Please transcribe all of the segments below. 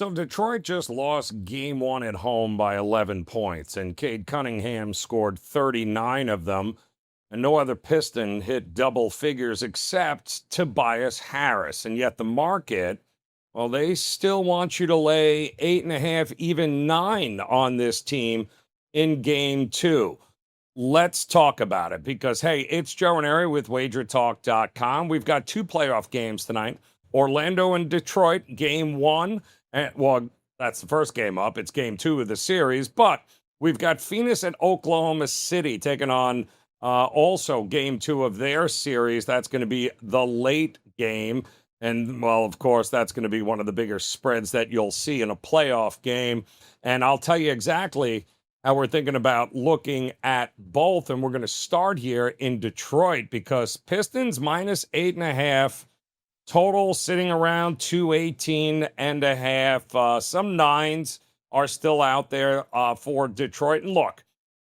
So Detroit just lost game one at home by 11 points, and Cade Cunningham scored 39 of them, and no other Piston hit double figures except Tobias Harris. And yet the market, well, they still want you to lay 8.5, even 9 on this team in game two. Let's talk about it because, hey, it's Joe Raineri with WagerTalk.com. We've got two playoff games tonight. Orlando and Detroit, game one. Well, that's the first game up. It's game two of the series. But we've got Phoenix and Oklahoma City taking on also game two of their series. That's going to be the late game. And, well, of course, that's going to be one of the bigger spreads that you'll see in a playoff game. And I'll tell you exactly how we're thinking about looking at both. And we're going to start here in Detroit because Pistons minus 8.5, total sitting around 218.5. Some nines are still out there for Detroit. And look,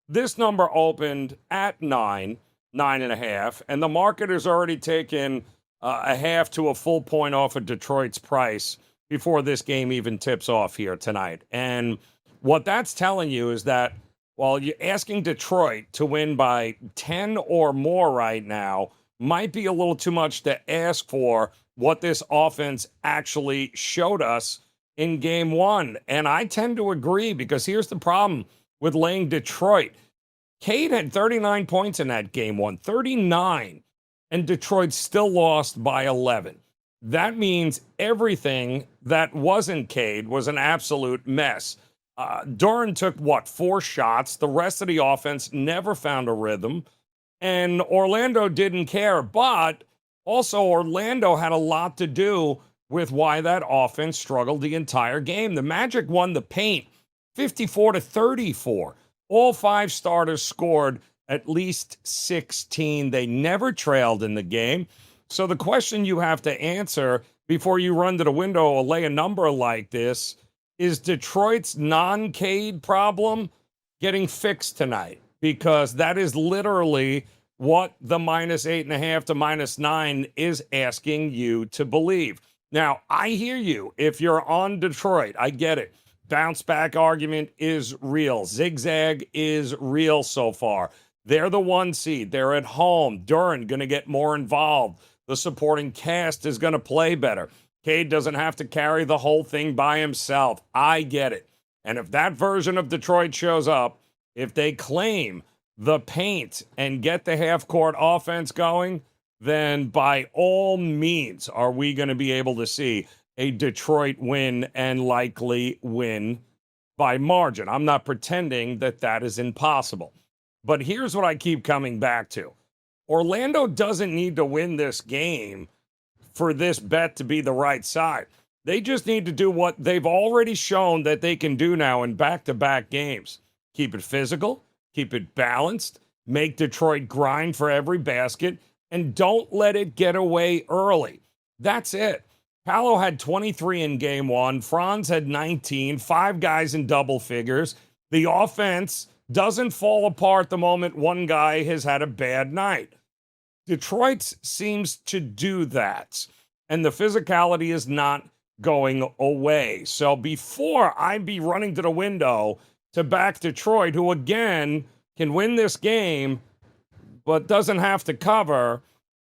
this number opened at 9.5, and the market has already taken a half to a full point off of Detroit's price before this game even tips off here tonight. And what that's telling you is that while you're asking Detroit to win by 10 or more right now, might be a little too much to ask for what this offense actually showed us in game one. And I tend to agree because here's the problem with laying Detroit. Cade had 39 points in that game one, 39, and Detroit still lost by 11. That means everything that wasn't Cade was an absolute mess. Duran took, 4 shots? The rest of the offense never found a rhythm. And Orlando didn't care. But also Orlando had a lot to do with why that offense struggled the entire game. The Magic won the paint 54-34. All 5 starters scored at least 16. They never trailed in the game. So the question you have to answer before you run to the window or lay a number like this is Detroit's non-Cade problem getting fixed tonight? Because that is literally what the minus 8.5 to minus 9 is asking you to believe. Now, I hear you. If you're on Detroit, I get it. Bounce back argument is real. Zigzag is real so far. They're the 1 seed. They're at home. Duran going to get more involved. The supporting cast is going to play better. Cade doesn't have to carry the whole thing by himself. I get it. And if that version of Detroit shows up, if they claim the paint and get the half-court offense going, then by all means are we going to be able to see a Detroit win and likely win by margin. I'm not pretending that that is impossible. But here's what I keep coming back to. Orlando doesn't need to win this game for this bet to be the right side. They just need to do what they've already shown that they can do now in back-to-back games. Keep it physical, keep it balanced, make Detroit grind for every basket, and don't let it get away early. That's it. Paolo had 23 in game one. Franz had 19, 5 guys in double figures. The offense doesn't fall apart the moment one guy has had a bad night. Detroit seems to do that, and the physicality is not going away. So before I'd be running to the window to back Detroit, who again can win this game but doesn't have to cover,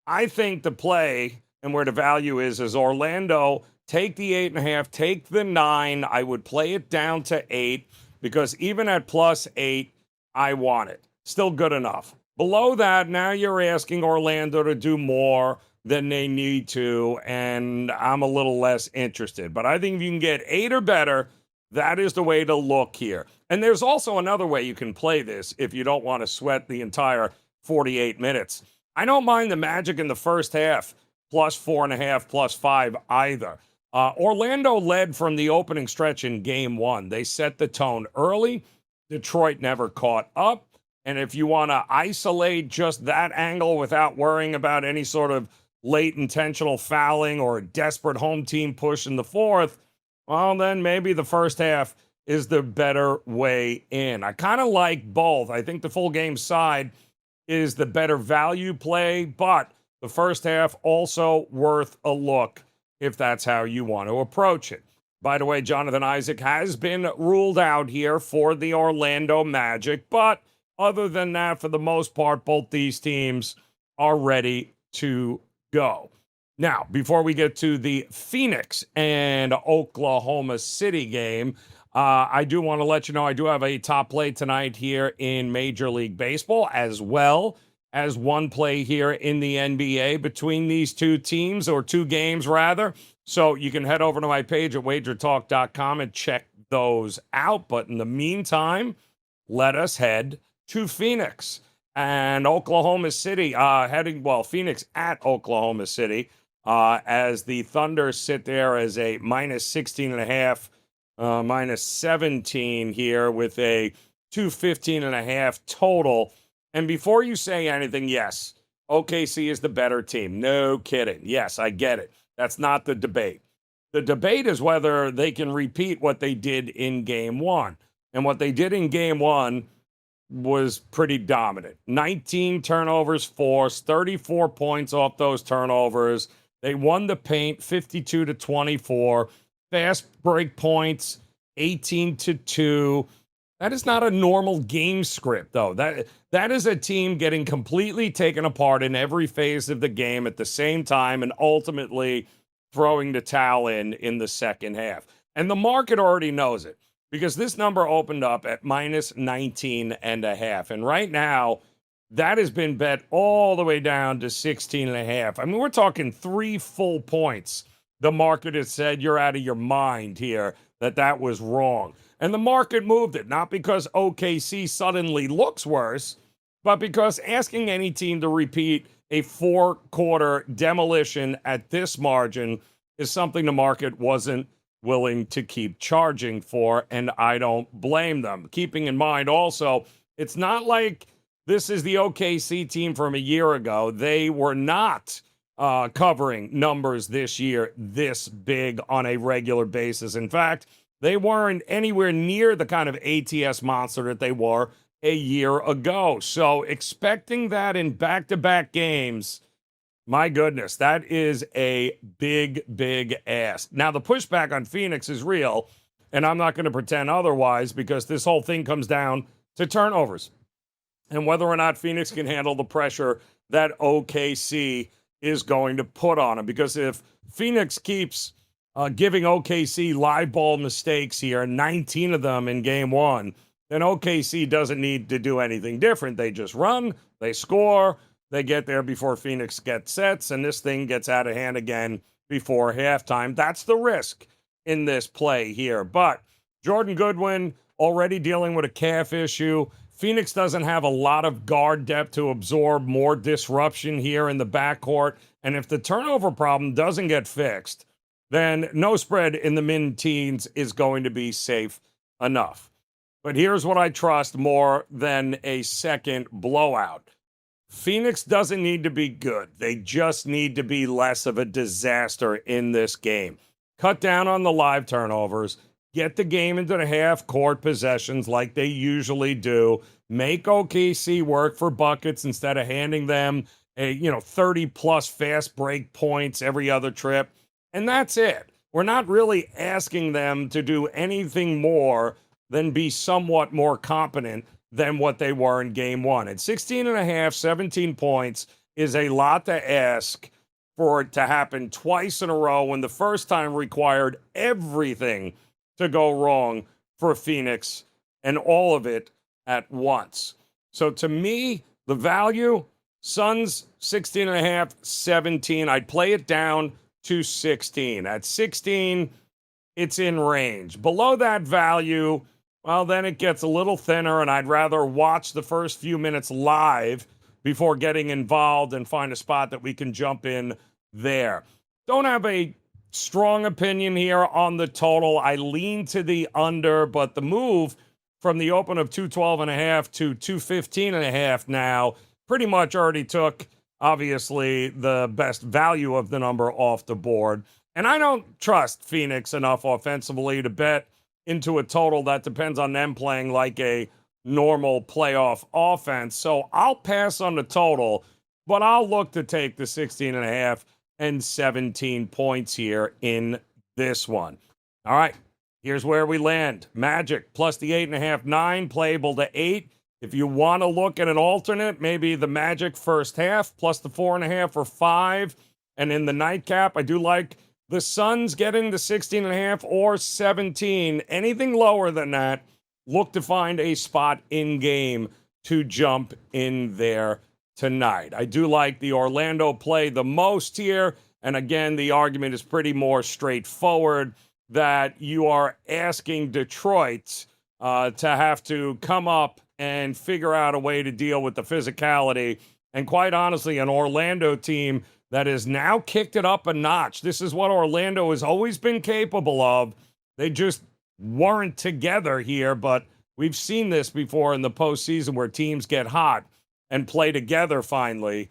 I think the play and where the value is Orlando. Take the 8.5, take the 9. I would play it down to 8 because even at plus 8, I want it. Still good enough. Below that, now you're asking Orlando to do more than they need to, and I'm a little less interested. But I think if you can get 8 or better, that is the way to look here. And there's also another way you can play this if you don't want to sweat the entire 48 minutes. I don't mind the Magic in the first half, plus 4.5, plus 5 either. Orlando led from the opening stretch in game one. They set the tone early. Detroit never caught up. And if you want to isolate just that angle without worrying about any sort of late intentional fouling or a desperate home team push in the fourth, well, then maybe the first half is the better way in. I kind of like both. I think the full game side is the better value play, but the first half also worth a look if that's how you want to approach it. By the way, Jonathan Isaac has been ruled out here for the Orlando Magic, but other than that, for the most part, both these teams are ready to go. Now, before we get to the Phoenix and Oklahoma City game, I do want to let you know I do have a top play tonight here in Major League Baseball, as well as one play here in the NBA between these two teams, or two games rather. So you can head over to my page at WagerTalk.com and check those out. But in the meantime, let us head to Phoenix and Oklahoma City, Phoenix at Oklahoma City, as the Thunder sit there as a minus 16.5, minus 17 here with a 215.5 total. And before you say anything, yes, OKC is the better team. No kidding. Yes, I get it. That's not the debate. The debate is whether they can repeat what they did in game one. And what they did in game one was pretty dominant. 19 turnovers forced, 34 points off those turnovers. They won the paint 52-24. Fast break points 18-2. That is not a normal game script, though. That is a team getting completely taken apart in every phase of the game at the same time, and ultimately throwing the towel in the second half. And the market already knows it, because this number opened up at minus 19.5. And right now, that has been bet all the way down to 16.5. I mean, we're talking 3 full points. The market has said you're out of your mind here, that was wrong. And the market moved it, not because OKC suddenly looks worse, but because asking any team to repeat a 4-quarter demolition at this margin is something the market wasn't willing to keep charging for, and I don't blame them. Keeping in mind also, it's not like this is the OKC team from a year ago. They were not covering numbers this year this big on a regular basis. In fact, they weren't anywhere near the kind of ATS monster that they were a year ago. So expecting that in back-to-back games, my goodness, that is a big, big ask. Now, the pushback on Phoenix is real, and I'm not going to pretend otherwise, because this whole thing comes down to turnovers and whether or not Phoenix can handle the pressure that OKC is going to put on them. Because if Phoenix keeps giving OKC live ball mistakes here, 19 of them in game one, then OKC doesn't need to do anything different. They just run, they score, they get there before Phoenix gets sets, and this thing gets out of hand again before halftime. That's the risk in this play here. But Jordan Goodwin already dealing with a calf issue. Phoenix doesn't have a lot of guard depth to absorb more disruption here in the backcourt. And if the turnover problem doesn't get fixed, then no spread in the mid-teens is going to be safe enough. But here's what I trust more than a second blowout. Phoenix doesn't need to be good. They just need to be less of a disaster in this game. Cut down on the live turnovers. Get the game into the half-court possessions like they usually do. Make OKC work for buckets instead of handing them 30-plus fast break points every other trip. And that's it. We're not really asking them to do anything more than be somewhat more competent than what they were in game one. At 16.5, 17 points is a lot to ask for it to happen twice in a row, when the first time required everything to go wrong for Phoenix, and all of it at once. So to me, the value, Suns 16.5, 17. I'd play it down to 16. At 16, it's in range. Below that value, well, then it gets a little thinner, and I'd rather watch the first few minutes live before getting involved and find a spot that we can jump in there. Don't have a strong opinion here on the total. I lean to the under, but the move from the open of 212.5 to 215.5 now pretty much already took, obviously, the best value of the number off the board. And I don't trust Phoenix enough offensively to bet into a total that depends on them playing like a normal playoff offense. So I'll pass on the total, but I'll look to take the 16.5 and 17 points here in this one. All right, here's where we land. Magic plus the 8.5, 9, playable to 8. If you want to look at an alternate, maybe the Magic first half plus the 4.5 or 5. And in the nightcap, I do like the Suns getting the 16.5 or 17. Anything lower than that, look to find a spot in game to jump in there tonight. I do like the Orlando play the most here. And again, the argument is pretty more straightforward that you are asking Detroit to have to come up and figure out a way to deal with the physicality. And quite honestly, an Orlando team that has now kicked it up a notch. This is what Orlando has always been capable of. They just weren't together here, but we've seen this before in the postseason where teams get hot and play together finally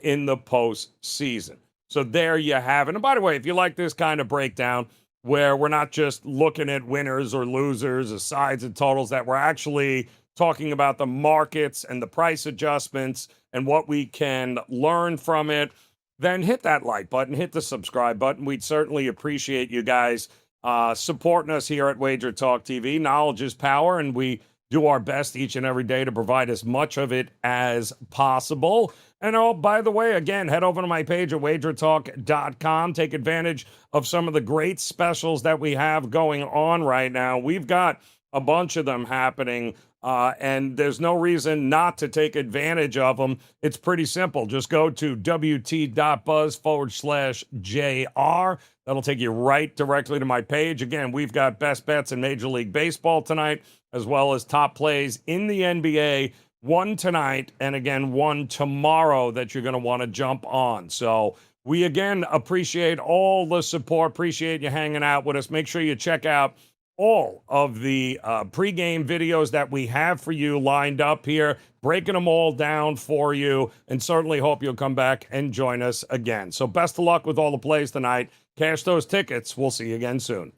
in the postseason. So there you have it. And by the way, if you like this kind of breakdown where we're not just looking at winners or losers or sides and totals, that we're actually talking about the markets and the price adjustments and what we can learn from it, then hit that like button, hit the subscribe button. We'd certainly appreciate you guys supporting us here at WagerTalk TV. Knowledge is power, and we do our best each and every day to provide as much of it as possible. And oh, by the way, again, head over to my page at WagerTalk.com. Take advantage of some of the great specials that we have going on right now. We've got a bunch of them happening, and there's no reason not to take advantage of them. It's pretty simple. Just go to wt.buzz/JR. That'll take you right directly to my page. Again, we've got best bets in Major League Baseball tonight, as well as top plays in the NBA. One tonight, and again, one tomorrow that you're going to want to jump on. So we, again, appreciate all the support. Appreciate you hanging out with us. Make sure you check out all of the pregame videos that we have for you lined up here, breaking them all down for you, and certainly hope you'll come back and join us again. So best of luck with all the plays tonight. Cash those tickets. We'll see you again soon.